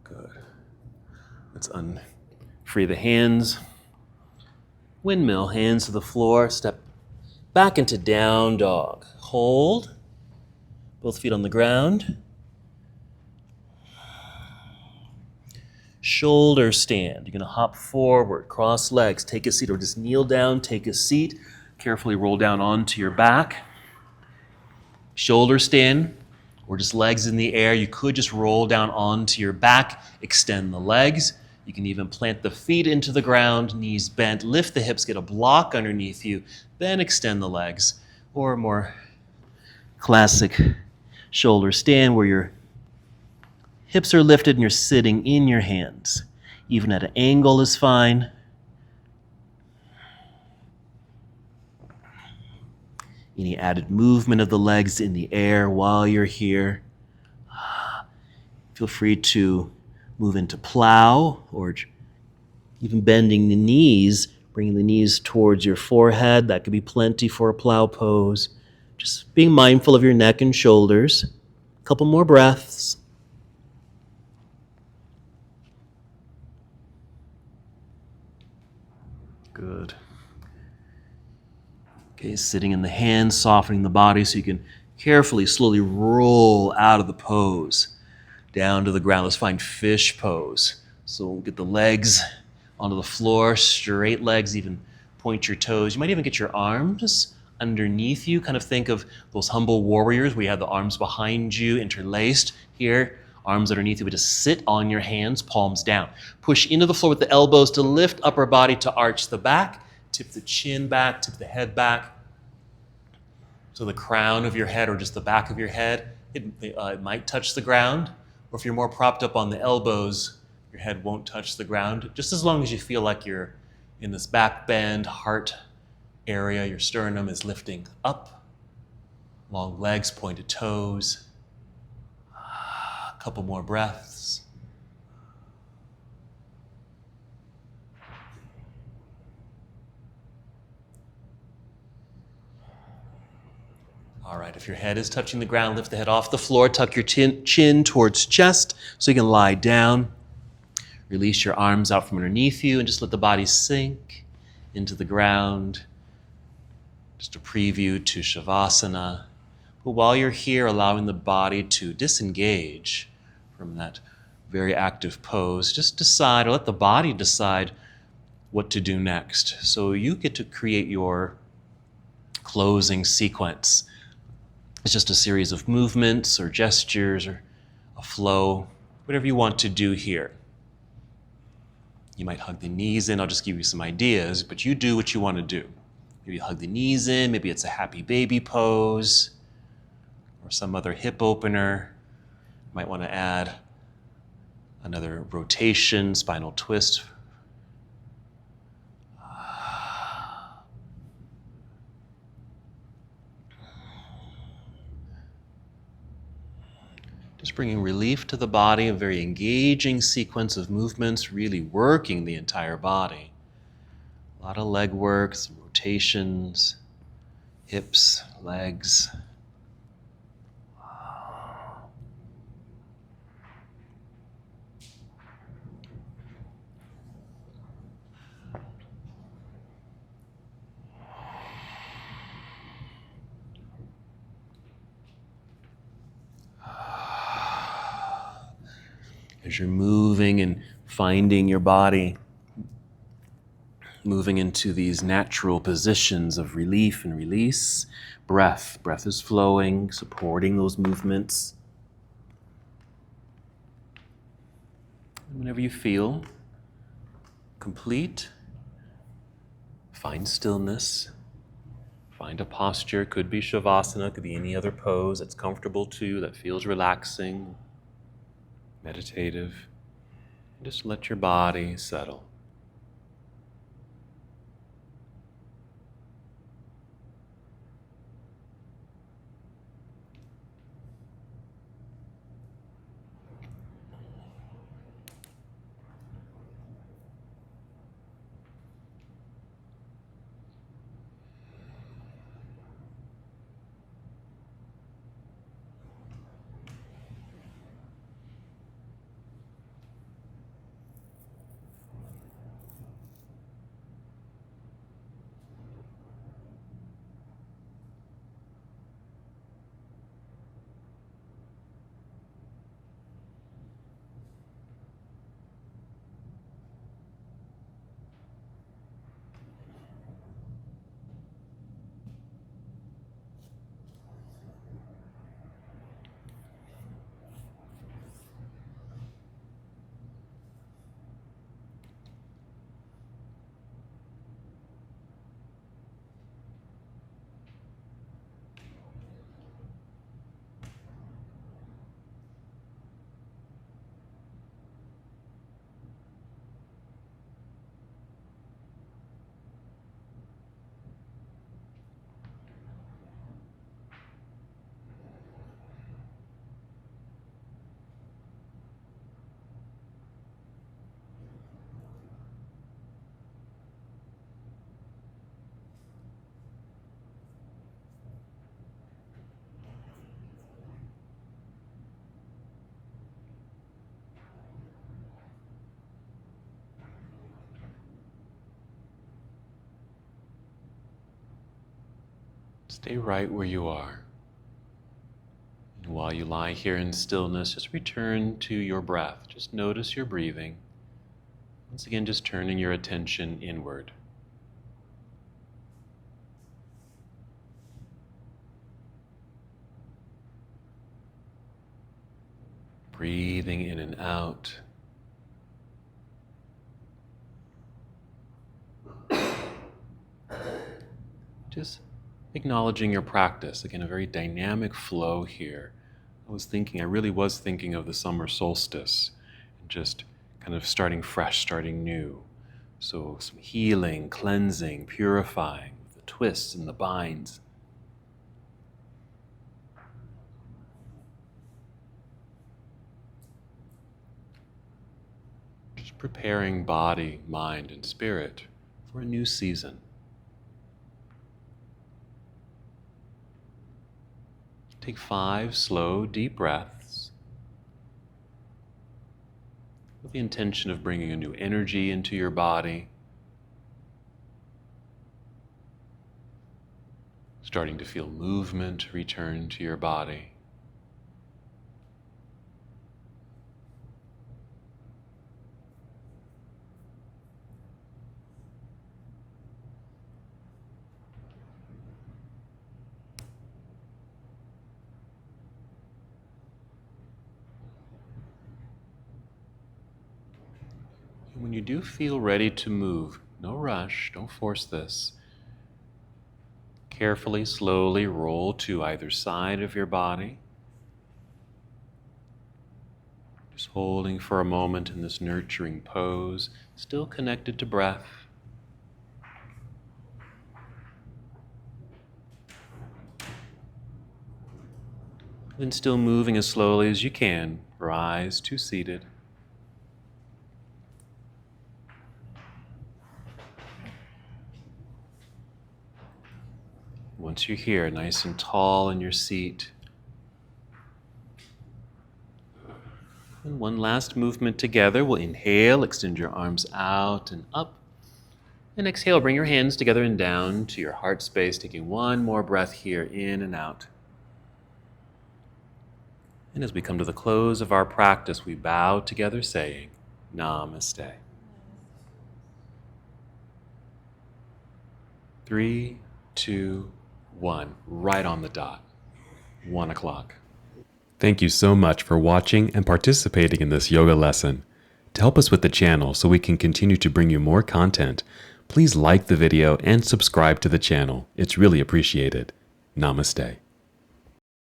Good. Let's free the hands. Windmill, hands to the floor. Step back into down dog. Hold. Both feet on the ground. Shoulder stand. You're going to hop forward, cross legs, take a seat, or just kneel down, take a seat. Carefully roll down onto your back. Shoulder stand, or just legs in the air. You could just roll down onto your back, extend the legs. You can even plant the feet into the ground, knees bent, lift the hips, get a block underneath you, then extend the legs. Or a more classic shoulder stand where your hips are lifted and you're sitting in your hands. Even at an angle is fine. Any added movement of the legs in the air while you're here. Feel free to move into plow or even bending the knees, bringing the knees towards your forehead. That could be plenty for a plow pose. Just being mindful of your neck and shoulders. A couple more breaths. Good. Okay, sitting in the hands, softening the body so you can carefully, slowly roll out of the pose down to the ground. Let's find fish pose. So we'll get the legs onto the floor, straight legs, even point your toes. You might even get your arms underneath you. Kind of think of those humble warriors where you have the arms behind you, interlaced here. Arms underneath you, but just sit on your hands, palms down. Push into the floor with the elbows to lift upper body to arch the back. Tip the chin back, tip the head back. So the crown of your head or just the back of your head, it might touch the ground. Or if you're more propped up on the elbows, your head won't touch the ground. Just as long as you feel like you're in this back bend, heart area, your sternum is lifting up. Long legs, pointed toes. A couple more breaths. All right, if your head is touching the ground, lift the head off the floor, tuck your chin towards chest so you can lie down. Release your arms out from underneath you and just let the body sink into the ground. Just a preview to Shavasana. But while you're here, allowing the body to disengage from that very active pose, just decide, or let the body decide what to do next. So you get to create your closing sequence. It's just a series of movements or gestures or a flow, whatever you want to do here. You might hug the knees in. I'll just give you some ideas, but you do what you want to do. Maybe hug the knees in. Maybe it's a happy baby pose or some other hip opener. You might want to add another rotation, spinal twist. Just bringing relief to the body, a very engaging sequence of movements, really working the entire body. A lot of leg work, some rotations, hips, legs. As you're moving and finding your body, moving into these natural positions of relief and release, breath is flowing, supporting those movements. Whenever you feel complete, find stillness. Find a posture. Could be shavasana, could be any other pose that's comfortable too, that feels relaxing, meditative. Just let your body settle. Stay right where you are. And while you lie here in stillness, just return to your breath. Just notice your breathing. Once again, just turning your attention inward. Breathing in and out. Just acknowledging your practice. Again, a very dynamic flow here. I really was thinking of the summer solstice, and just kind of starting fresh, starting new. So some healing, cleansing, purifying, the twists and the binds. Just preparing body, mind, and spirit for a new season. Take 5 slow, deep breaths with the intention of bringing a new energy into your body, starting to feel movement return to your body. When you do feel ready to move, no rush, don't force this. Carefully, slowly roll to either side of your body. Just holding for a moment in this nurturing pose, still connected to breath. Then still moving as slowly as you can, rise to seated. Once you're here, nice and tall in your seat. And one last movement together. We'll inhale, extend your arms out and up. And exhale, bring your hands together and down to your heart space, taking one more breath here, in and out. And as we come to the close of our practice, we bow together saying, Namaste. 3, 2, 1, right on the dot, 1 o'clock. Thank you so much for watching and participating in this yoga lesson. To help us with the channel so we can continue to bring you more content, please like the video and subscribe to the channel. It's really appreciated. Namaste.